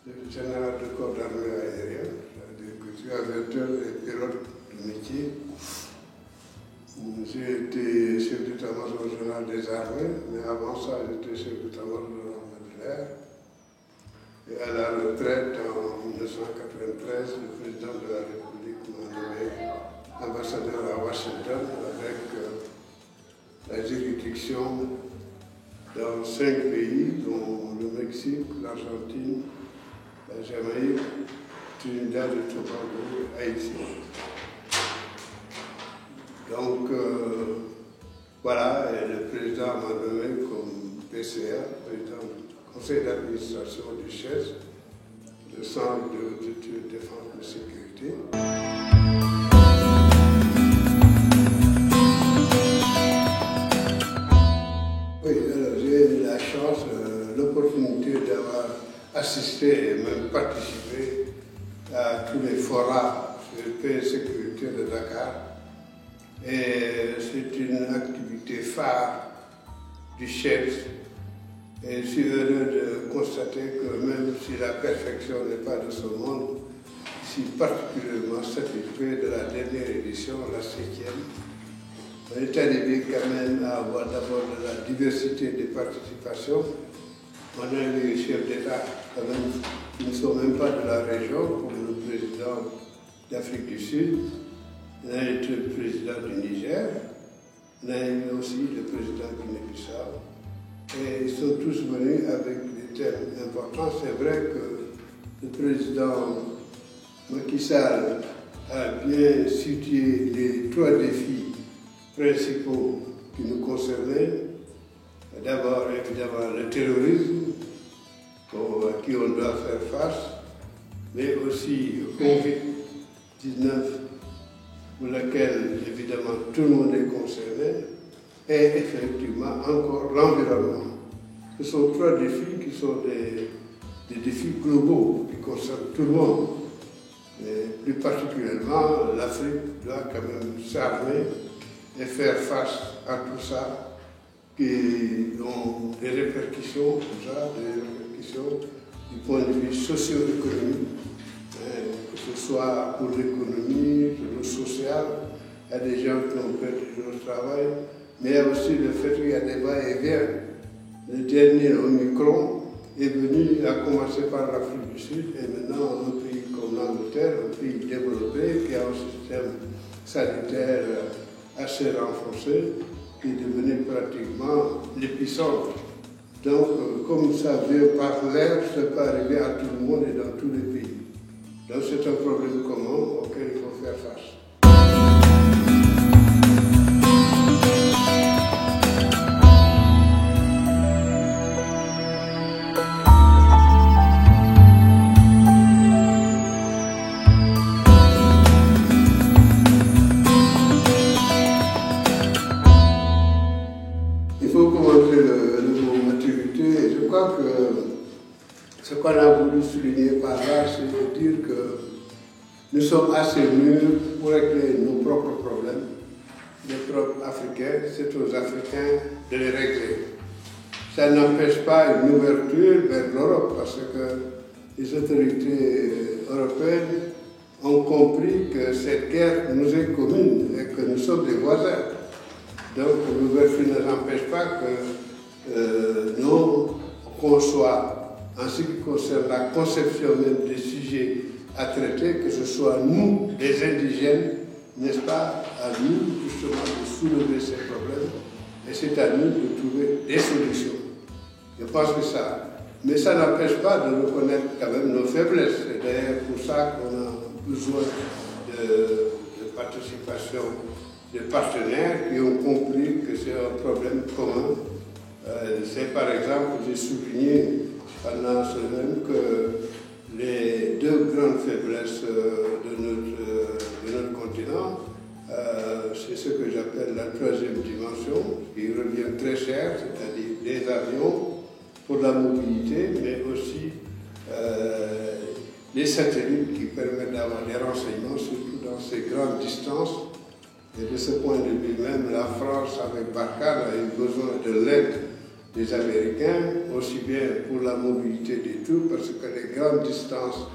le général de corps d'armée aérien, c'est-à-dire que je suis aviateur et pilote de métier. J'ai été chef d'état-major général des armées, mais avant ça, j'étais chef d'état-major de l'armée de l'air. Et à la retraite, en 1993, le président de la République m'a nommé ambassadeur à Washington avec la juridiction dans 5 pays, dont le Mexique, l'Argentine, la Jamaïque, Trinidad et Tobago et Haïti. Donc, voilà, et le président m'a nommé comme PCA, président du conseil d'administration du CHES, le Centre de défense et de sécurité. Oui, alors j'ai eu la chance, l'opportunité d'avoir assisté et même participé à tous les forats sur paix et sécurité de Dakar. Et c'est une activité phare du CHES. Et je suis heureux de constater que même si la perfection n'est pas de ce monde, je suis particulièrement satisfait de la dernière édition, la 7e. On est arrivé quand même à avoir d'abord de la diversité des participations. On a eu des chefs d'État quand même qui ne sont même pas de la région, comme le président d'Afrique du Sud. On a eu le président du Niger. On a eu aussi le président de Guinée-Bissau. Et ils sont tous venus avec des thèmes importants. C'est vrai que le président Macky Sall a bien situé les 3 défis principaux qui nous concernaient. D'abord, évidemment, le terrorisme, à qui on doit faire face, mais aussi le Covid-19, pour lequel, évidemment, tout le monde est concerné, et effectivement, encore l'environnement. Ce sont 3 défis qui sont des défis globaux, qui concernent tout le monde. Mais plus particulièrement, l'Afrique doit quand même s'armer et faire face à tout ça, qui ont des répercussions, du point de vue socio-économique, que ce soit pour l'économie, pour le social. Il y a des gens qui ont perdu leur travail, mais il y a aussi le fait qu'il y a des va-et-vient. Le dernier Omicron est venu, a commencé par l'Afrique du Sud, et maintenant un pays comme l'Angleterre, un pays développé, qui a un système sanitaire assez renforcé, qui est devenu pratiquement l'épicentre. Donc, comme ça vient par l'air, ça peut arriver à tout le monde et dans tous les pays. Donc c'est un problème commun auquel il faut faire face. Il faut commenter le mot maturité. Je crois que ce qu'on a voulu souligner par là, c'est de dire que nous sommes assez mûrs pour régler nos propres problèmes, les problèmes africains. C'est aux Africains de les régler. Ça n'empêche pas une ouverture vers l'Europe, parce que les autorités européennes ont compris que cette guerre nous est commune et que nous sommes des voisins. Donc l'ouverture ne nous empêche pas que nous, qu'on soit, en ce qui concerne la conception même des sujets à traiter, que ce soit nous, les indigènes, n'est-ce pas, à nous justement de soulever ces problèmes, et c'est à nous de trouver des solutions. Je pense que ça. Mais ça n'empêche pas de reconnaître quand même nos faiblesses. C'est d'ailleurs pour ça qu'on a besoin de participation des partenaires qui ont compris que c'est un problème commun. C'est par exemple, j'ai souligné pendant ce même que les 2 grandes faiblesses de notre continent, c'est ce que j'appelle la 3e dimension, qui revient très cher, c'est-à-dire des avions pour la mobilité, mais aussi les satellites qui permettent d'avoir des renseignements, surtout dans ces grandes distances. Et de ce point de vue même, la France, avec Barkhane, a eu besoin de l'aide des Américains, aussi bien pour la mobilité des troupes, parce que les grandes distances,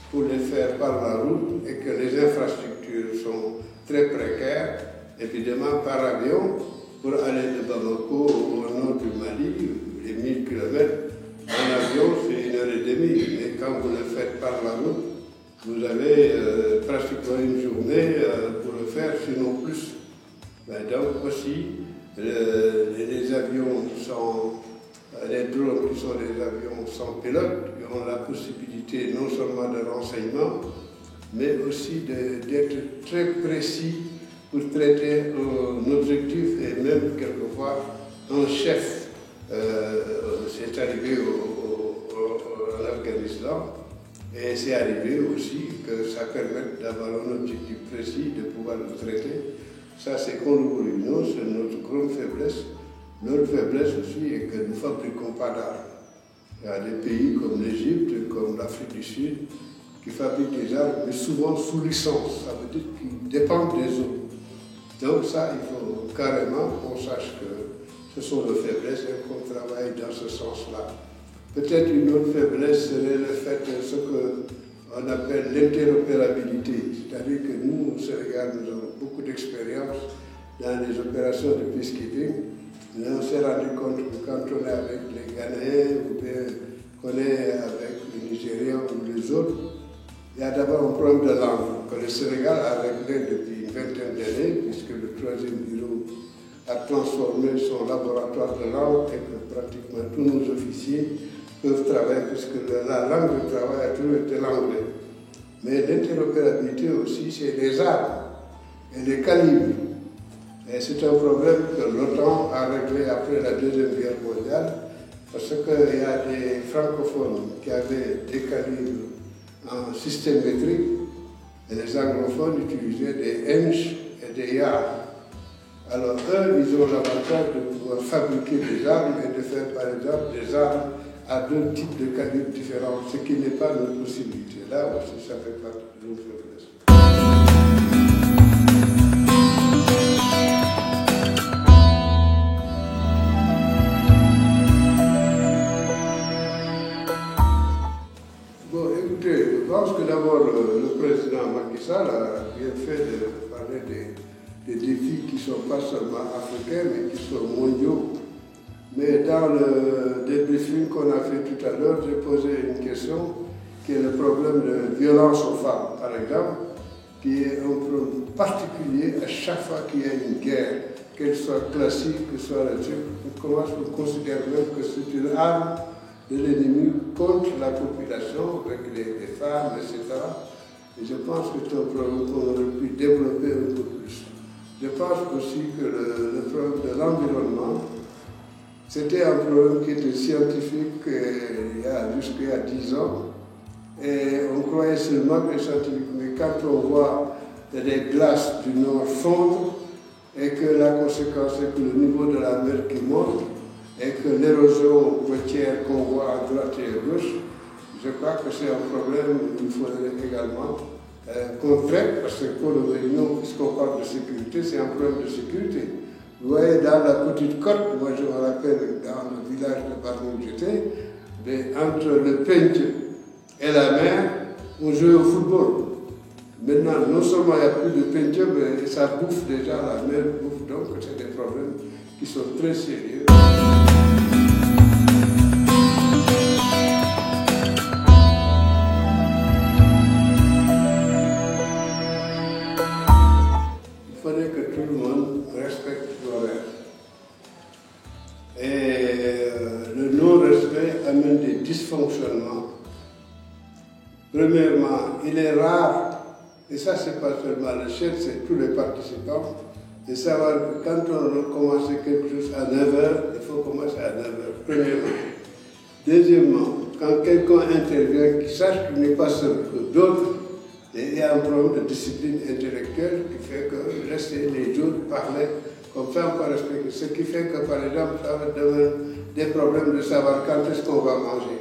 pour les faire par la route, et que les infrastructures sont très précaires, évidemment par avion, pour aller de Bamako au nord du Mali, les 1000 km, en avion c'est 1h30, mais quand vous le faites par la route, vous avez pratiquement une journée pour le faire, sinon plus. Donc aussi, les avions les drones qui sont des avions sans pilote, qui ont la possibilité non seulement de renseignement, mais aussi d'être très précis pour traiter un objectif et même quelquefois un chef. C'est arrivé en Afghanistan et c'est arrivé aussi que ça permette d'avoir un objectif précis, de pouvoir le traiter. Ça, c'est qu'on le veuille ou non, c'est notre grande faiblesse. Notre faiblesse aussi est que nous ne fabriquons pas d'armes. Il y a des pays comme l'Égypte, comme l'Afrique du Sud, qui fabriquent des armes, mais souvent sous licence. Ça veut dire qu'ils dépendent des autres. Donc ça, il faut carrément qu'on sache que ce sont nos faiblesses et qu'on travaille dans ce sens-là. Peut-être une autre faiblesse serait le fait de ce qu'on appelle l'interopérabilité. C'est-à-dire que nous, au Sénégal, nous avons beaucoup d'expérience dans les opérations de peacekeeping. Mais on s'est rendu compte que quand on est avec les Ghanéens ou bien qu'on est avec les Nigériens ou les autres, il y a d'abord un problème de langue que le Sénégal a réglé depuis une vingtaine d'années, puisque le 3e bureau a transformé son laboratoire de langue et que pratiquement tous nos officiers peuvent travailler, puisque la langue de travail a toujours été l'anglais. Mais l'interopérabilité aussi, c'est les armes et les calibres. Et c'est un problème que l'OTAN a réglé après la Deuxième Guerre mondiale, parce qu'il y a des francophones qui avaient des calibres en système métrique, et les anglophones utilisaient des inches et des yards. Alors eux, ils ont l'avantage de pouvoir fabriquer des armes et de faire par exemple des armes à 2 types de calibres différents, ce qui n'est pas notre possibilité. Là aussi, ça fait partie de nos faiblesses. Bon, écoutez, je pense que d'abord le président Macky Sall a bien fait de parler des défis qui ne sont pas seulement africains, mais qui sont mondiaux. Mais dans le débriefing qu'on a fait tout à l'heure, j'ai posé une question qui est le problème de violence aux femmes, par exemple, qui est un problème particulier à chaque fois qu'il y a une guerre, qu'elle soit classique, que ce soit la Turque. On considère même que c'est une arme de l'ennemi contre la population, avec les femmes, etc. Et je pense que c'est un problème qu'on aurait pu développer un peu plus. Je pense aussi que le problème de l'environnement, c'était un problème qui était scientifique jusqu'à 10 ans. Et on croyait seulement que scientifique. Mais quand on voit les glaces du Nord fondre, et que la conséquence est que le niveau de la mer qui monte, et que l'érosion côtière qu'on voit à droite et à gauche, je crois que c'est un problème qu'il faudrait également qu'on traite, parce que pour le réunion, puisqu'on parle de sécurité, c'est un problème de sécurité. Vous voyez, dans la petite côte, moi je me rappelle dans le village de Barnou où j'étais, entre le Pench et la mer, on jouait au football. Maintenant, non seulement il n'y a plus de Pench, mais ça bouffe déjà, la mer bouffe, donc c'est des problèmes qui sont très sérieux. Il fallait que tout le monde respecte l'horaire. Et le non-respect amène des dysfonctionnements. Premièrement, il est rare, et ça c'est pas seulement le chef, c'est tous les participants, de savoir que quand on a commencé quelque chose à 9h, il faut commencer à 9h, premièrement. Deuxièmement, quand quelqu'un intervient, qu'il sache qu'il n'est pas seul, que d'autres, il y a un problème de discipline intellectuelle qui fait que laisser les autres parler, comme ça on peut respecter. Ce qui fait que, par exemple, ça va devenir des problèmes de savoir quand est-ce qu'on va manger.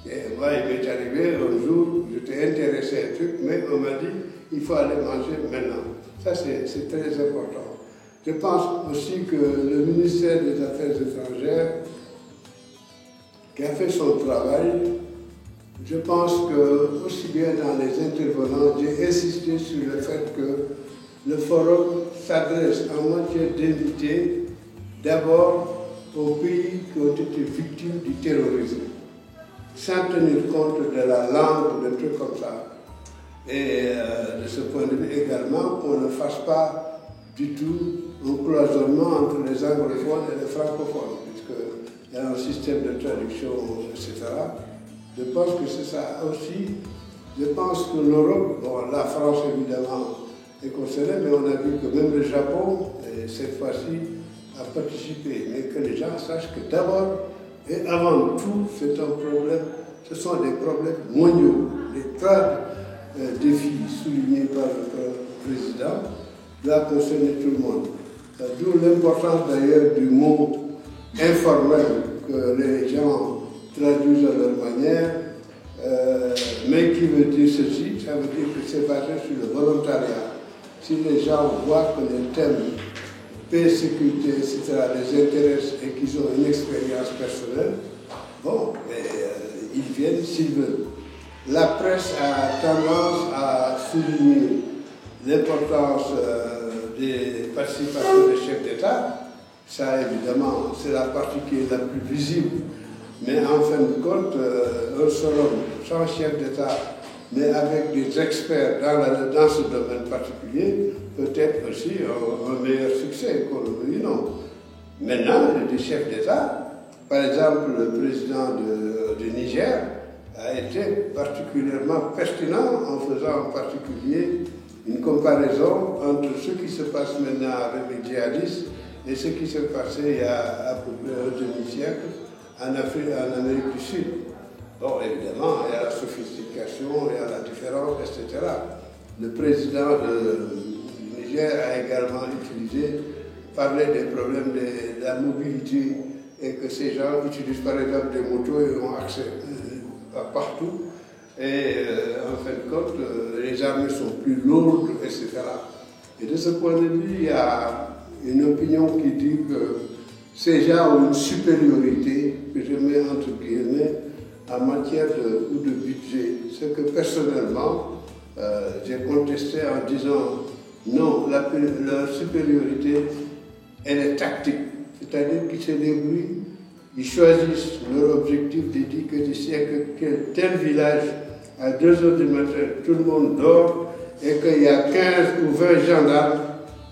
Et moi, il m'est arrivé un jour, j'étais intéressé à un truc, mais on m'a dit, il faut aller manger maintenant. Ça, c'est très important. Je pense aussi que le ministère des Affaires étrangères qui a fait son travail. Je pense que, aussi bien dans les intervenants, j'ai insisté sur le fait que le forum s'adresse en matière d'invités d'abord aux pays qui ont été victimes du terrorisme, sans tenir compte de la langue ou de trucs comme ça. Et de ce point de vue également, qu'on ne fasse pas du tout un cloisonnement entre les anglophones et les francophones, puisqu'il y a un système de traduction, etc. Je pense que c'est ça aussi. Je pense que l'Europe, bon, la France évidemment est concernée, mais on a vu que même le Japon, cette fois-ci, a participé. Mais que les gens sachent que d'abord et avant tout, c'est un problème, ce sont des problèmes mondiaux. Les trois défis soulignés par le président doivent concerner tout le monde. D'où l'importance d'ailleurs du mot informel que les gens traduisent à leur manière, mais qui veut dire ceci, ça veut dire que c'est basé sur le volontariat. Si les gens voient que les thèmes paix, sécurité, etc. les intéressent et qu'ils ont une expérience personnelle, bon, ils viennent s'ils veulent. La presse a tendance à souligner l'importance des participations des chefs d'État. Ça, évidemment, c'est la partie qui est la plus visible. Mais en fin de compte, un seul homme, sans chef d'État, mais avec des experts dans ce domaine particulier, peut-être aussi un meilleur succès, qu'on le veuille ou non. Maintenant, il y a des chefs d'État. Par exemple, le président du Niger a été particulièrement pertinent en faisant en particulier une comparaison entre ce qui se passe maintenant avec les djihadistes et ce qui s'est passé il y a à peu près un demi-siècle en Afrique, en Amérique du Sud. Bon, évidemment, il y a la sophistication, il y a la différence, etc. Le président du Niger a également parlé des problèmes de la mobilité et que ces gens utilisent par exemple des motos et ont accès partout. Et en fin de compte, les armées sont plus lourdes, etc. Et de ce point de vue, il y a une opinion qui dit que ces gens ont une supériorité, que je mets entre guillemets, en matière de budget. Ce que personnellement, j'ai contesté en disant non, leur supériorité, elle est tactique. C'est-à-dire qu'ils se débrouillent, ils choisissent leur objectif, ils disent que d'ici à tel village, à 2 heures du matin, tout le monde dort, et qu'il y a 15 ou 20 gendarmes,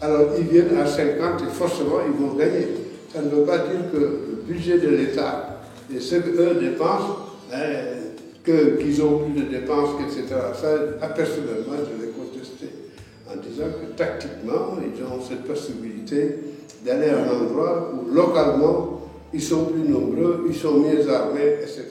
alors ils viennent à 50 et forcément ils vont gagner. Ça ne veut pas dire que le budget de l'État et ce qu'eux dépensent, qu'ils ont plus de dépenses, etc. Ça, personnellement, je l'ai contesté en disant que tactiquement, ils ont cette possibilité d'aller à un endroit où localement, ils sont plus nombreux, ils sont mieux armés, etc.